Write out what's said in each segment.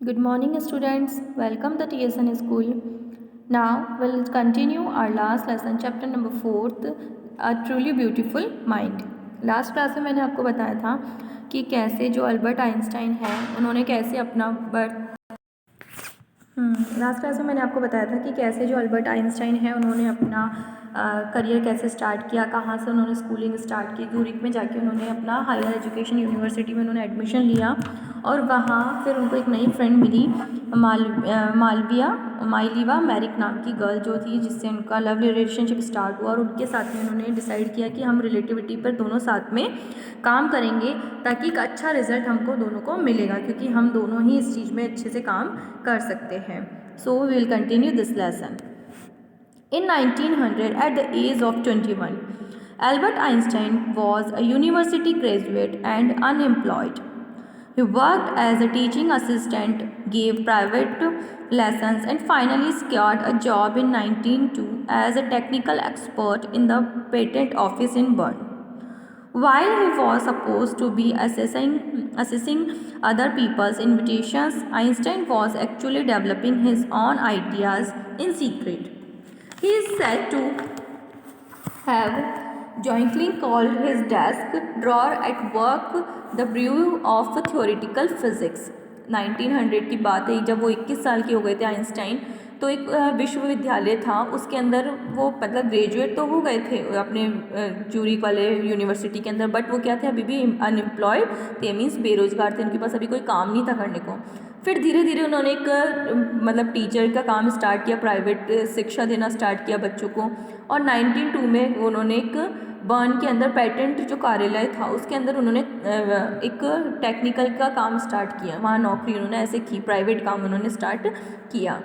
Good morning, students. Welcome to TSN School. Now we'll continue our last lesson, chapter number 4, A Truly Beautiful Mind. Last class में मैंने आपको बताया था कि कैसे जो अल्बर्ट आइंस्टाइन है उन्होंने कैसे अपना लास्ट क्लास में मैंने आपको बताया था कि कैसे जो अल्बर्ट आइंस्टाइन है उन्होंने अपना करियर कैसे स्टार्ट किया, कहाँ से उन्होंने स्कूलिंग स्टार्ट की। ज़ूरिक में जाके उन्होंने अपना हायर एजुकेशन यूनिवर्सिटी में उन्होंने एडमिशन लिया और वहाँ फिर उनको एक नई फ्रेंड मिली, माइलीवा मैरिक नाम की गर्ल जो थी, जिससे उनका लव रिलेशनशिप स्टार्ट हुआ और उनके साथ में उन्होंने डिसाइड किया कि हम रिलेटिविटी पर दोनों साथ में काम करेंगे ताकि एक अच्छा रिजल्ट हमको दोनों को मिलेगा, क्योंकि हम दोनों ही इस चीज़ में अच्छे से काम कर सकते हैं। So we will continue this lesson. In 1900, at the age of 21, Albert Einstein was a university graduate and unemployed. He worked as a teaching assistant, gave private lessons, and finally secured a job in 1902 as a technical expert in the patent office in Bern. While he was supposed to be assessing other people's invitations, Einstein was actually developing his own ideas in secret. He is said to have jointly called his desk drawer at work the Bureau of Theoretical Physics। 1900 की बात है, जब वो 21 साल के हो गए थे आइंस्टाइन, तो एक विश्वविद्यालय था, उसके अंदर वो मतलब ग्रेजुएट तो हो गए थे अपने ज्यूरिक वाले यूनिवर्सिटी के अंदर, बट वो क्या थे, अभी भी अनएम्प्लॉयड थे, मीन्स बेरोजगार थे, उनके पास अभी कोई काम नहीं था करने को। फिर धीरे धीरे उन्होंने एक मतलब टीचर का काम स्टार्ट किया, प्राइवेट शिक्षा देना स्टार्ट किया बच्चों को, और 1902 में उन्होंने एक बर्न के अंदर पेटेंट जो कार्यालय था उसके अंदर उन्होंने एक टेक्निकल का काम स्टार्ट किया, वहाँ नौकरी उन्होंने ऐसे की, प्राइवेट काम उन्होंने स्टार्ट किया।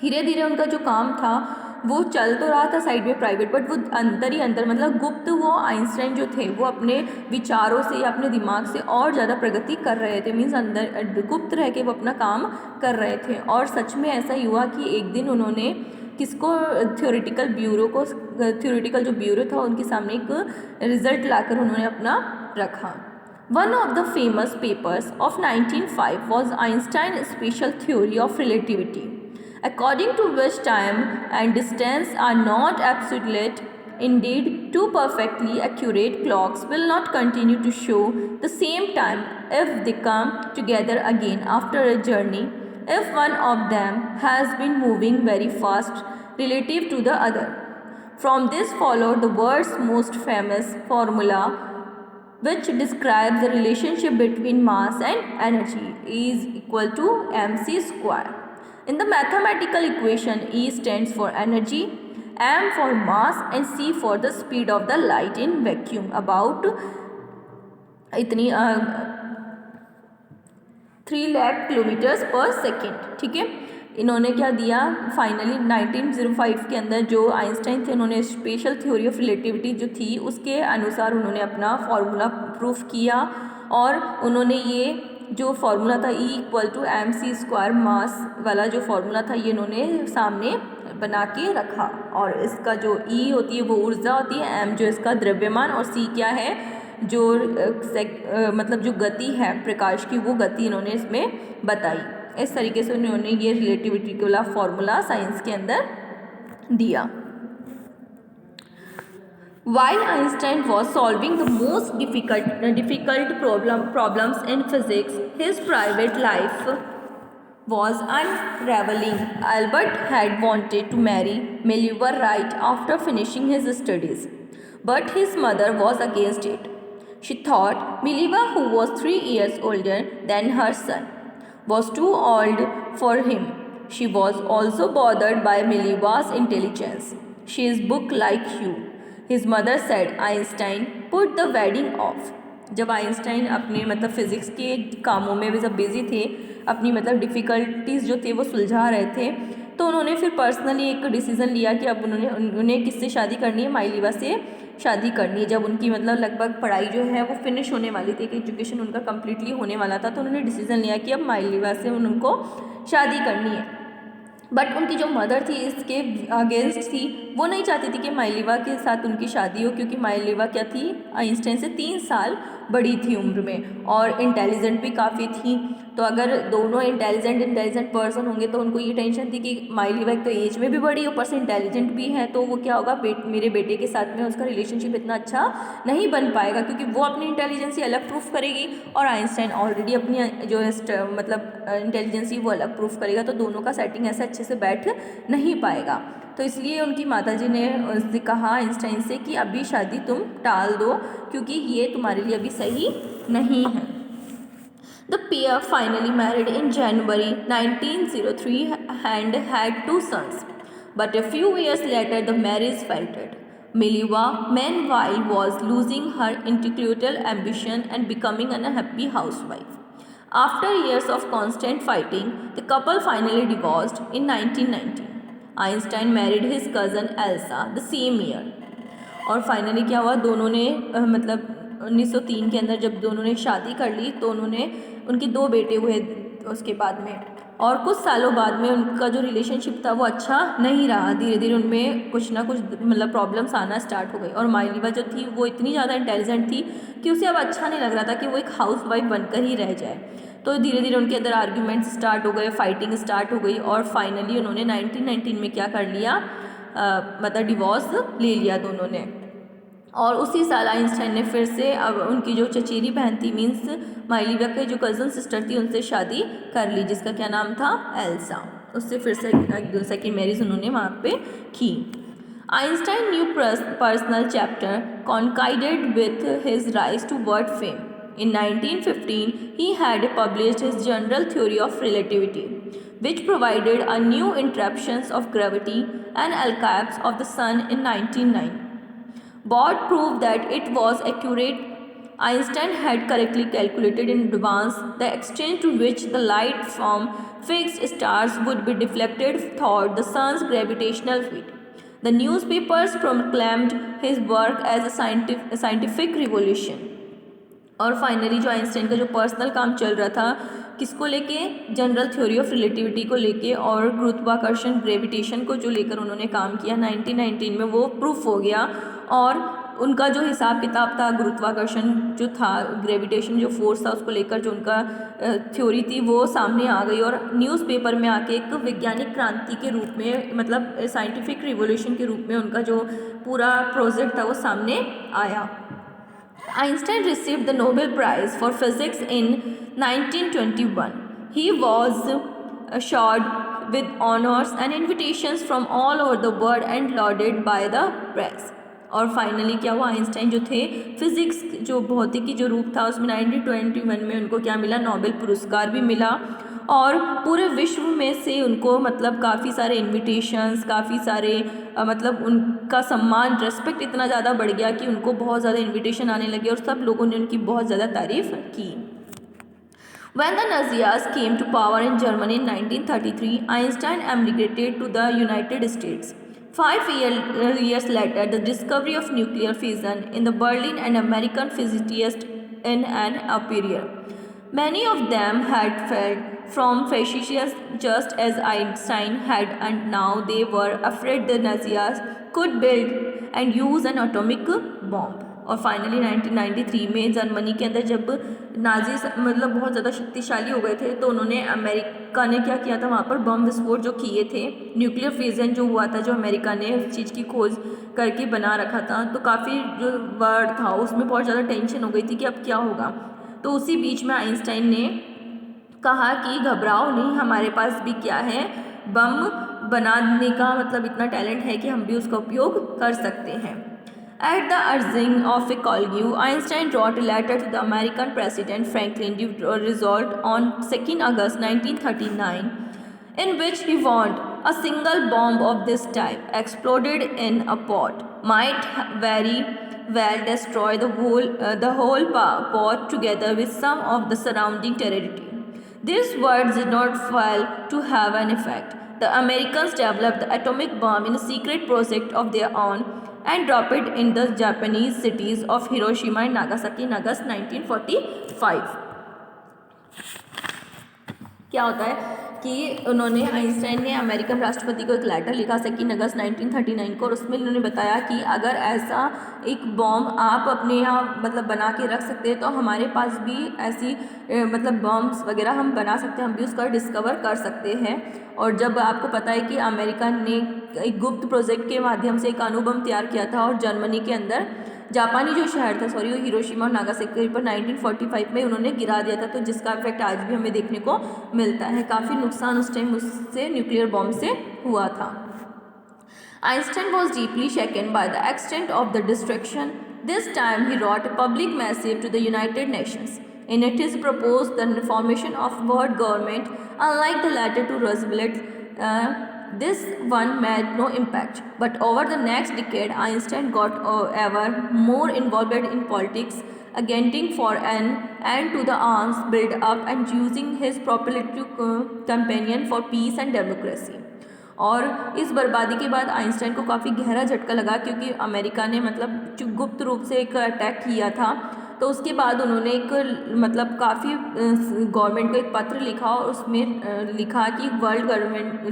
धीरे धीरे उनका जो काम था वो चल तो रहा था साइड में प्राइवेट, बट वो अंदर ही अंदर मतलब गुप्त वो आइंस्टाइन जो थे वो अपने विचारों से या अपने दिमाग से और ज़्यादा प्रगति कर रहे थे, मीन्स अंदर गुप्त रह के वो अपना काम कर रहे थे। और सच में ऐसा ही हुआ कि एक दिन उन्होंने किसको, थ्योरेटिकल जो ब्यूरो था उनके सामने एक रिजल्ट लाकर उन्होंने अपना रखा। One of the famous papers of 1905 was Einstein's special theory of relativity, according to which time and distance are not absolute. Indeed, two perfectly accurate clocks will not continue to show the same time if they come together again after a journey, if one of them has been moving very fast relative to the other. From this followed the world's most famous formula, which describes the relationship between mass and energy is equal to mc square. In the mathematical equation, E stands for energy, m for mass and c for the speed of the light in vacuum, about इतनी 3 lakh kilometres पर second. ठीक है, इन्होंने क्या दिया finally 1905 के अंदर, जो आइंस्टाइन थे उन्होंने स्पेशल थ्योरी ऑफ रिलेटिविटी जो थी उसके अनुसार उन्होंने अपना फॉर्मूला प्रूफ किया, और उन्होंने ये जो फार्मूला था E equal to m c square mass वाला जो फार्मूला था ये इन्होंने सामने बना के रखा। और इसका जो E होती है वो ऊर्जा होती है, M जो इसका द्रव्यमान, और C क्या है, जो मतलब जो गति है प्रकाश की, वो गति इन्होंने इसमें बताई। इस तरीके से उन्होंने ये रिलेटिविटी वाला फॉर्मूला साइंस के अंदर दिया। While Einstein was solving the most difficult problems in physics, his private life was unraveling. Albert had wanted to marry Mileva right after finishing his studies, but his mother was against it. She thought Mileva, who was 3 years older than her son, was too old for him. She was also bothered by Mileva's intelligence. She is book like you. His mother said. Einstein put the wedding off. जब Einstein अपने मतलब physics के कामों में भी सब busy थे, अपनी मतलब डिफ़िकल्टीज़ जो थे वो सुलझा रहे थे, तो उन्होंने फिर पर्सनली एक डिसीज़न लिया कि अब उन्हें किससे शादी करनी है, माइलीवा से शादी करनी है। जब उनकी मतलब लगभग पढ़ाई जो है वो फिनिश होने वाली थी, कि एजुकेशन उनका कम्प्लीटली होने वाला था, तो उन्होंने डिसीज़न लिया कि अब माइलीवा से उनको शादी करनी है। बट उनकी जो मदर थी इसके अगेंस्ट थी, वो नहीं चाहती थी कि माइलीवा के साथ उनकी शादी हो, क्योंकि माइलीवा क्या थी, आइंस्टाइन से 3 साल बड़ी थी उम्र में और इंटेलिजेंट भी काफ़ी थी। तो अगर दोनों इंटेलिजेंट पर्सन होंगे तो उनको ये टेंशन थी कि माइली वाइफ तो एज में भी बड़ी, ऊपर से इंटेलिजेंट भी है, तो वो क्या होगा, मेरे बेटे के साथ में उसका रिलेशनशिप इतना अच्छा नहीं बन पाएगा, क्योंकि वो अपनी इंटेलिजेंसी अलग प्रूफ करेगी और आइंस्टाइन ऑलरेडी अपनी जो मतलब इंटेलिजेंसी वो अलग प्रूफ करेगा, तो दोनों का सेटिंग ऐसे अच्छे से बैठ नहीं पाएगा। तो इसलिए उनकी माताजी ने उससे कहा आइंस्टाइन से कि अभी शादी तुम टाल दो, क्योंकि ये तुम्हारे लिए अभी सही नहीं है। The pair finally married in January 1903 and had 2 sons. But a few years later, the marriage faltered. Mileva, meanwhile, was losing her intellectual ambition and becoming an unhappy housewife. After years of constant fighting, the couple finally divorced in 1990. Einstein married his cousin Elsa the same year. और finally क्या हुआ, दोनों ने मतलब 1903 के अंदर जब दोनों ने शादी कर ली तो उनके 2 बेटे हुए उसके बाद में, और कुछ सालों बाद में उनका जो रिलेशनशिप था वो अच्छा नहीं रहा। धीरे धीरे उनमें कुछ ना कुछ मतलब प्रॉब्लम्स आना स्टार्ट हो गई, और माइलीवा जो थी वो इतनी ज़्यादा इंटेलिजेंट थी कि उसे अब अच्छा नहीं लग रहा था कि वो एक हाउस वाइफ बनकर ही रह जाए। तो धीरे धीरे उनके अंदर आर्ग्यूमेंट्स स्टार्ट हो गए, फाइटिंग स्टार्ट हो गई, और फाइनली उन्होंने 1919 में क्या कर लिया, मतलब डिवोर्स ले लिया दोनों ने। और उसी साल आइंस्टाइन ने फिर से अब उनकी जो चचेरी बहन थी, मीन्स माइलीवा की जो कज़न सिस्टर थी, उनसे शादी कर ली, जिसका क्या नाम था, एल्सा। उससे फिर से सेकेंड मैरिज उन्होंने वहाँ पे की। Einstein new personal chapter coincided with his rise to world fame. In 1915, he had published his general theory of relativity, which provided a new interpretations of gravity and elapse of the sun in 1909. Bode proved that it was accurate. Einstein had correctly calculated in advance the extent to which the light from fixed stars would be deflected toward the sun's gravitational field. The newspapers proclaimed his work as a scientific revolution. और finally जो Einstein का जो personal काम चल रहा था, किसको लेके, जनरल थ्योरी ऑफ रिलेटिविटी को लेके, और गुरुत्वाकर्षण ग्रेविटेशन को जो लेकर उन्होंने काम किया 1919 में, वो प्रूफ हो गया। और उनका जो हिसाब किताब था, गुरुत्वाकर्षण जो था, ग्रेविटेशन जो फोर्स था, उसको लेकर जो उनका थ्योरी थी वो सामने आ गई, और न्यूज़पेपर में आके एक वैज्ञानिक क्रांति के रूप में, मतलब साइंटिफिक रिवोल्यूशन के रूप में उनका जो पूरा प्रोजेक्ट था वो सामने आया। Einstein received the Nobel Prize for Physics in 1921. He was assured with honors and invitations from all over the world and lauded by the press. और फाइनली क्या हुआ, आइंस्टाइन जो थे, फिज़िक्स जो भौतिकी जो रूप था उसमें 1921 में उनको क्या मिला, नोबेल पुरस्कार भी मिला, और पूरे विश्व में से उनको मतलब काफ़ी सारे इन्विटेशंस, काफ़ी सारे मतलब उनका सम्मान, रेस्पेक्ट इतना ज़्यादा बढ़ गया कि उनको बहुत ज़्यादा इन्विटेशन आने लगे, और सब लोगों ने उनकी बहुत ज़्यादा तारीफ़ की। When the Nazis came to power in Germany in 1933, Einstein emigrated to the United States. 5 years later, the discovery of nuclear fission in the Berlin and American physicists in an appear. Many of them had fled from fascists just as Einstein had, and now they were afraid the Nazis could build and use an atomic bomb. और finally 1993 में Germany के अंदर जब Nazi मतलब बहुत ज़्यादा शक्तिशाली हो गए थे, तो उन्होंने, अमेरिका ने क्या किया था, वहाँ पर बम विस्फोट जो किए थे, न्यूक्लियर फिजन जो हुआ था, जो अमेरिका ने उस चीज़ की खोज करके बना रखा था, तो काफ़ी जो वर्ल्ड था उसमें बहुत ज़्यादा टेंशन हो गई थी कि अब क्या होगा। तो उसी बीच में आइंस्टाइन ने कहा कि घबराओ नहीं, हमारे पास भी क्या है, बम बनाने का मतलब इतना टैलेंट है कि हम भी उसका उपयोग कर सकते हैं। At the urging of a colleague, Einstein wrote a letter to the American President Franklin D. Roosevelt on 2nd August 1939, in which he warned a single bomb of this type exploded in a pot might very well destroy the whole pot together with some of the surrounding territory. These words did not fail to have an effect. The Americans developed the atomic bomb in a secret project of their own and dropped it in the Japanese cities of Hiroshima and Nagasaki in August 1945. क्या होता है कि उन्होंने Einstein ने American राष्ट्रपति को एक letter लिखा 2 अगस्त 1939 को, और उसमें उन्होंने बताया कि अगर ऐसा एक बॉम्ब आप अपने यहाँ मतलब बना के रख सकते हैं तो हमारे पास भी ऐसी मतलब बॉम्ब्स वगैरह हम बना सकते हैं, हम भी उसका डिस्कवर कर सकते हैं। और जब आपको पता है कि अमेरिका ने एक गुप्त प्रोजेक्ट के माध्यम से एक अणुबम तैयार किया था और जर्मनी के अंदर जापानी जो शहर था वो हिरोशिमा और नागासाकी पर 1945 में उन्होंने गिरा दिया था, तो जिसका इफेक्ट आज भी हमें देखने को मिलता है। काफ़ी नुकसान उस टाइम उससे न्यूक्लियर बॉम्ब से हुआ था। Einstein was deeply shaken by the extent of the destruction. This time he wrote a public missive to the United Nations. In it, he proposed the formation of world government. Unlike the letter to Roosevelt, this one made no impact. But over the next decade, Einstein got ever more involved in politics, against for an end to the arms build-up and using his popularity campaign for peace and democracy. और इस बर्बादी के बाद Einstein को काफ़ी गहरा झटका लगा, क्योंकि अमेरिका ने मतलब गुप्त रूप से एक अटैक किया था। तो उसके बाद उन्होंने एक मतलब काफ़ी गवर्नमेंट को एक पत्र लिखा और उसमें लिखा कि वर्ल्ड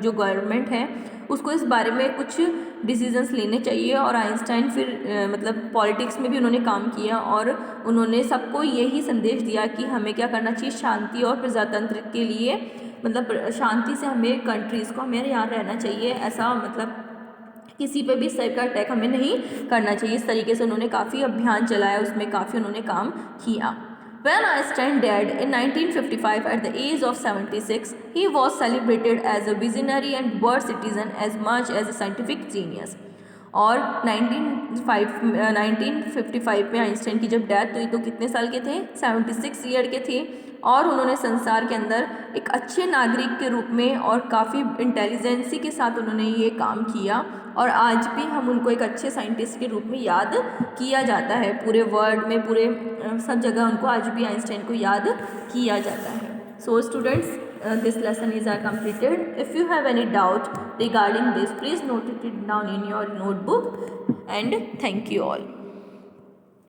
गवर्नमेंट है उसको इस बारे में कुछ डिसीजंस लेने चाहिए। और आइंस्टाइन फिर मतलब पॉलिटिक्स में भी उन्होंने काम किया और उन्होंने सबको यही संदेश दिया कि हमें क्या करना चाहिए, शांति और प्रजातंत्र के लिए मतलब शांति से हमें कंट्रीज़ को हमें यहाँ रहना चाहिए, ऐसा मतलब किसी पे भी इस टाइप का अटैक हमें नहीं करना चाहिए। इस तरीके से उन्होंने काफ़ी अभियान चलाया, उसमें काफ़ी उन्होंने काम किया। When Einstein died in 1955 at the age of 76, he was celebrated as a visionary and world citizen as much as a scientific genius. और 1955 में आइंस्टाइन की जब डेथ हुई तो कितने साल के थे, 76 ईयर के थे। और उन्होंने संसार के अंदर एक अच्छे नागरिक के रूप में और काफ़ी इंटेलिजेंसी के साथ उन्होंने ये काम किया और आज भी हम उनको एक अच्छे साइंटिस्ट के रूप में याद किया जाता है। पूरे वर्ल्ड में पूरे सब जगह उनको आज भी आइंस्टाइन को याद किया जाता है। So students, this lesson is completed. If you have any doubt regarding this, please note it down in your notebook, and thank you all.